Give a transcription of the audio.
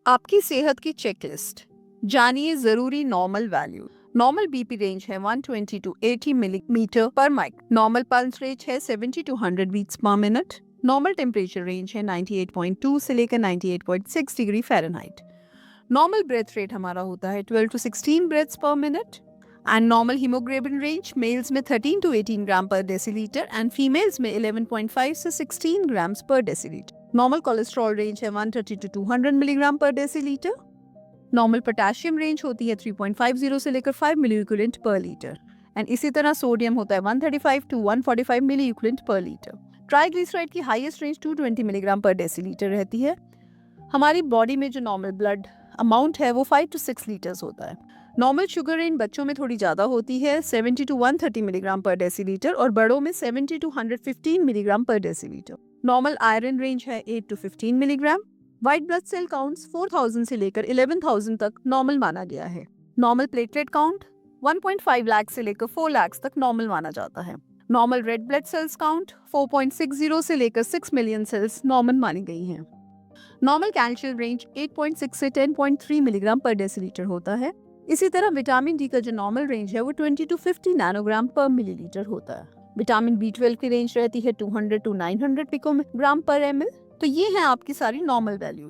आपकी सेहत की चेकलिस्ट। जानिए जरूरी normal value. Normal BP range है 120 टू 80 मिलीमीटर पर माइक। नॉर्मल पल्स रेट है 70 to 100 beats per minute. Normal temperature range है 98.2 से लेकर 98.6 degree Fahrenheit. Normal breath rate हमारा होता है 12 to 16 breaths per minute. And normal haemoglobin range males में 13 टू 18 ग्राम पर डेसीलीटर एंड फीमेल्स में 11.5 से 16 ग्राम्स पर डेसीलीटर। नॉर्मल कोलेस्ट्रॉल रेंज है 130 to 200 milligram per decilitre. Normal potassium range होती है 3.50 से लेकर 5 milli equivalent per litre and इसी तरह सोडियम होता है 135 to 145 milli equivalent per litre. Triglyceride की highest range 220 milligram per decilitre रहती है। हमारी बॉडी में जो नॉर्मल ब्लड अमाउंट है वो 5 टू 6 लीटर्स होता है। नॉर्मल शुगर रेंज बच्चों में थोड़ी ज़्यादा होती है 70 टू 130 मिलीग्राम पर डेसीलीटर और बड़ों में 70 to 115 milligram per decilitre. Normal iron range है 8 to 15 milligram. White blood cell counts 4000 से लेकर 11000 तक नॉर्मल माना गया है। नॉर्मल प्लेटलेट काउंट 1.5 लाख से लेकर 4 लाख तक नॉर्मल माना जाता है। Normal red blood cells count 4.60 से लेकर 6 मिलियन सेल्स नॉर्मल मानी गई हैं। नॉर्मल कैल्शियम रेंज 8.6 से 10.3 मिलीग्राम पर डेसीलीटर होता है। इसी तरह विटामिन डी का जो नॉर्मल रेंज है वो 20 टू 50 नैनोग्राम पर मिलीलीटर होता है। विटामिन B12 की रेंज रहती है 200 टू 900 पिकोग्राम पर ml। तो ये हैं आपकी सारी नॉर्मल वैल्यूज।